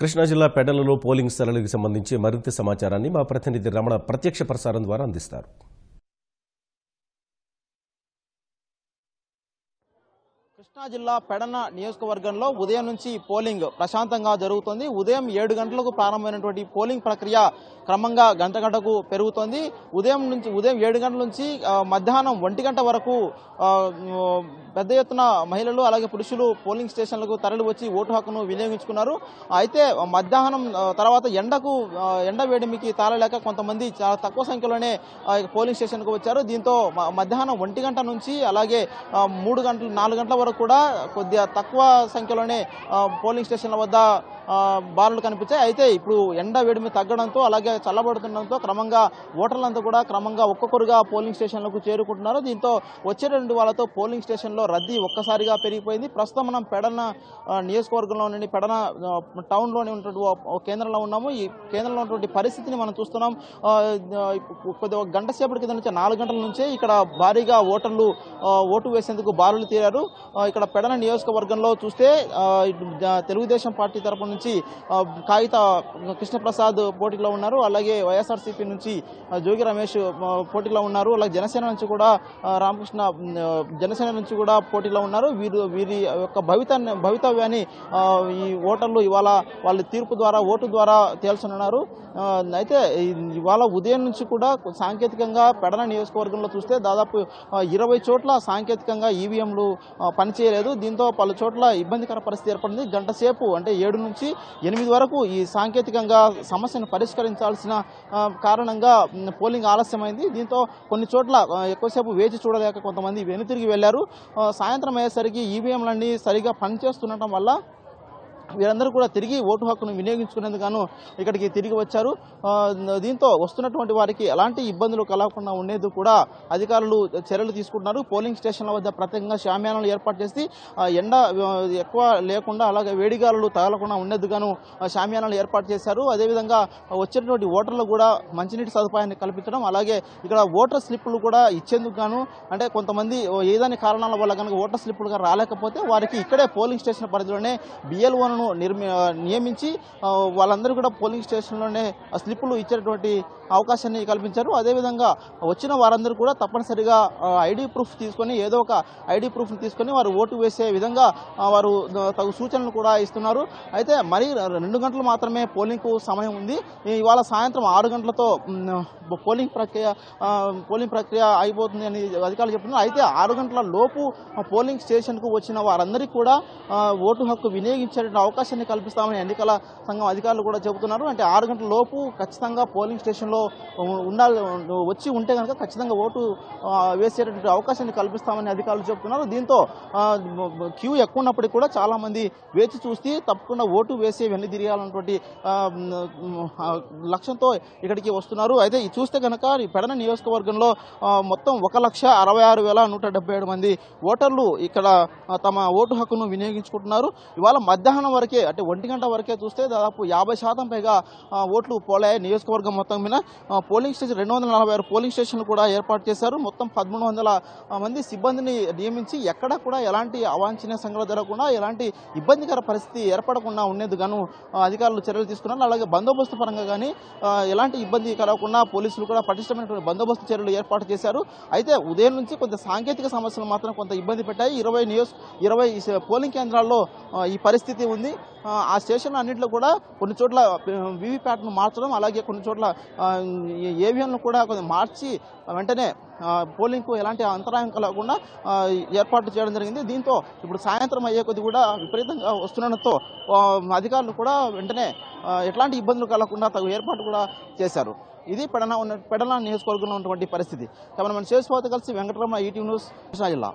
కృష్ణా జిల్లా పెడలలో పోలింగ్ స్థలాలకు సంబంధించి మరింత సమాచారాన్ని మా ప్రతినిధి రమణ ప్రత్యక్ష ప్రసారం ద్వారా అందిస్తారు. కృష్ణా జిల్లా పెడన నియోజకవర్గంలో ఉదయం నుంచి పోలింగ్ ప్రశాంతంగా జరుగుతోంది. ఉదయం 7 గంటలకు ప్రారంభమైనటువంటి పోలింగ్ ప్రక్రియ క్రమంగా గంట గంటకు పెరుగుతోంది. ఉదయం 7 గంటల నుంచి మధ్యాహ్నం 1 గంట వరకు పెద్ద ఎత్తున మహిళలు అలాగే పురుషులు పోలింగ్ స్టేషన్లకు తరలి వచ్చి ఓటు హక్కును వినియోగించుకున్నారు. అయితే మధ్యాహ్నం తర్వాత ఎండ వేడిమికి తాళలేక కొంతమంది చాలా తక్కువ సంఖ్యలోనే పోలింగ్ స్టేషన్కు వచ్చారు. దీంతో మధ్యాహ్నం 1 గంట నుంచి అలాగే 3 గంటలు 4 గంటల వరకు కూడా కొద్దిగా తక్కువ సంఖ్యలోనే పోలింగ్ స్టేషన్ల వద్ద బారులు కనిపించాయి. అయితే ఇప్పుడు ఎండ వేడిమి తగ్గడంతో అలాగే చల్లబడుతుండడంతో క్రమంగా ఓటర్లంతా కూడా క్రమంగా ఒక్కొక్కరుగా పోలింగ్ స్టేషన్లకు చేరుకుంటున్నారు. దీంతో వచ్చేటువంటి వాళ్ళతో పోలింగ్ స్టేషన్లో రద్దీ ఒక్కసారిగా పెరిగిపోయింది. ప్రస్తుతం మనం పెడన నియోజకవర్గంలో నుండి పెడన టౌన్లోని ఉన్నటువంటి కేంద్రంలో ఉన్నాము. ఈ కేంద్రంలో ఉన్నటువంటి పరిస్థితిని మనం చూస్తున్నాం. కొద్దిగా గంట సేపటి కింద నుంచి 4 గంటల నుంచే ఇక్కడ భారీగా ఓటర్లు ఓటు వేసేందుకు బారులు తీరారు. ఇక్కడ పెడన నియోజకవర్గంలో చూస్తే తెలుగుదేశం పార్టీ తరపు నుంచి కాగిత కృష్ణప్రసాద్ పోటీలో ఉన్నారు. అలాగే వైఎస్ఆర్సీపీ నుంచి జోగి రమేష్ పోటీలో ఉన్నారు. అలాగే జనసేన నుంచి కూడా రామకృష్ణ జనసేన నుంచి కూడా పోటీలో ఉన్నారు. వీరి యొక్క భవితవ్యాన్ని ఈ ఓటర్లు ఇవాళ వాళ్ళ తీర్పు ద్వారా ఓటు ద్వారా తేల్చనున్నారు. అయితే ఇవాళ ఉదయం నుంచి కూడా సాంకేతికంగా పెడన నియోజకవర్గంలో చూస్తే దాదాపు 20 చోట్ల సాంకేతికంగా ఈవీఎంలు పనిచేయలేదు. దీంతో పలు చోట్ల ఇబ్బందికర పరిస్థితి ఏర్పడింది. గంట సేపు అంటే 7 నుంచి 8 వరకు ఈ సాంకేతికంగా సమస్యను పరిష్కరించాల్సిన కారణంగా పోలింగ్ ఆలస్యమైంది. దీంతో కొన్ని చోట్ల ఎక్కువసేపు వేచి చూడలేక కొంతమంది వెనుతిరిగి వెళ్లారు. సాయంత్రం అయ్యేసరికి ఈవీఎంలన్నీ సరిగా పనిచేస్తుండటం వల్ల వీరందరూ కూడా తిరిగి ఓటు హక్కును వినియోగించుకునేందుకు ఇక్కడికి తిరిగి వచ్చారు. దీంతో వస్తున్నటువంటి వారికి ఎలాంటి ఇబ్బందులు కలగకుండా ఉండేందుకు కూడా అధికారులు చర్యలు తీసుకుంటున్నారు. పోలింగ్ స్టేషన్ల వద్ద ప్రత్యేకంగా షామియానాలు ఏర్పాటు చేసి ఎండ ఎక్కువ లేకుండా అలాగే వేడిగాలు తగలకుండా ఉండేందుకు షామియానాలు ఏర్పాటు చేశారు. అదేవిధంగా వచ్చేటువంటి ఓటర్లు కూడా మంచినీటి సదుపాయాన్ని కల్పించడం అలాగే ఇక్కడ ఓటర్ స్లిప్పులు కూడా ఇచ్చేందుకు గాను అంటే కొంతమంది ఏదైనా కారణాల వల్ల కనుక ఓటర్ స్లిప్పులుగా రాలేకపోతే వారికి ఇక్కడే పోలింగ్ స్టేషన్ పరిధిలోనే బిఎల్ఓను నియమించి వాళ్ళందరూ కూడా పోలింగ్ స్టేషన్లోనే స్లిప్పులు ఇచ్చేటువంటి అవకాశాన్ని కల్పించారు. అదేవిధంగా వచ్చిన వారందరూ కూడా తప్పనిసరిగా ఐడి ప్రూఫ్ తీసుకొని ఏదో ఒక ఐడి ప్రూఫ్ని తీసుకొని వారు ఓటు వేసే విధంగా వారు తగు సూచనలు కూడా ఇస్తున్నారు. అయితే మరి 2 గంటలు మాత్రమే పోలింగ్కు సమయం ఉంది. ఇవాళ సాయంత్రం 6 గంటలతో పోలింగ్ ప్రక్రియ అయిపోతుంది అని అధికారులు చెప్తున్నారు. అయితే 6 గంటల లోపు పోలింగ్ స్టేషన్కు వచ్చిన వారందరికీ కూడా ఓటు హక్కు వినియోగించేటువంటి అవకాశాన్ని కల్పిస్తామని ఎన్నికల సంఘం అధికారులు కూడా చెబుతున్నారు. అంటే 6 గంటల లోపు ఖచ్చితంగా పోలింగ్ స్టేషన్లో వచ్చి ఉంటే కనుక ఖచ్చితంగా ఓటు వేసేటటువంటి అవకాశాన్ని కల్పిస్తామని అధికారులు చెబుతున్నారు. దీంతో క్యూ ఎక్కువ ఉన్నప్పటికీ కూడా చాలా మంది వేచి చూసి తప్పకుండా ఓటు వేసి వెన్ను తిరగాలన్నటువంటి లక్ష్యంతో ఇక్కడికి వస్తున్నారు. అయితే చూస్తే కనుక ఈ పెడన నియోజకవర్గంలో మొత్తం 1,66,177 మంది ఓటర్లు ఇక్కడ తమ ఓటు హక్కును వినియోగించుకుంటున్నారు. ఇవాళ మధ్యాహ్నం వరకే అంటే 1 గంట వరకే చూస్తే దాదాపు 50% పైగా ఓట్లు పోలాయి. నియోజకవర్గం మొత్తం మీద పోలింగ్ స్టేషన్ 246 పోలింగ్ స్టేషన్లు కూడా ఏర్పాటు చేశారు. మొత్తం 1,300 మంది సిబ్బందిని నియమించి ఎక్కడ కూడా ఎలాంటి అవాంఛనీయ సంఘటనలు జరగకుండా ఎలాంటి ఇబ్బందికర పరిస్థితి ఏర్పడకుండా ఉండేందుకు అధికారులు చర్యలు తీసుకున్నారు. అలాగే బందోబస్తు పరంగా కానీ ఎలాంటి ఇబ్బంది కలగకుండా పోలీసులు కూడా పటిష్టమైనటువంటి బందోబస్తు చర్యలు ఏర్పాటు చేశారు. అయితే ఉదయం నుంచి కొంత సాంకేతిక సమస్యలు మాత్రం కొంత ఇబ్బంది పెట్టాయి. 20 పోలింగ్ కేంద్రాల్లో ఈ పరిస్థితి ఉంది. ఆ స్టేషన్ అన్నింటిలో కూడా కొన్ని చోట్ల వీవీప్యాట్ను మార్చడం అలాగే కొన్ని చోట్ల ఏవిఎంను కూడా కొంచెం మార్చి వెంటనే పోలింగ్కు ఎలాంటి అంతరాయం కలగకుండా ఏర్పాటు చేయడం జరిగింది. దీంతో ఇప్పుడు సాయంత్రం అయ్యే కొద్ది కూడా విపరీతంగా వస్తుండడంతో అధికారులు కూడా వెంటనే ఎట్లాంటి ఇబ్బందులు కలగకుండా తగు ఏర్పాటు కూడా చేశారు. ఇది పెడన నియోజకవర్గంలో ఉన్నటువంటి పరిస్థితి. కెమెరామెన్ శేష్ బాబుతో కలిసి వెంకటరమణ, ఈటీవీ న్యూస్, కృష్ణా జిల్లా.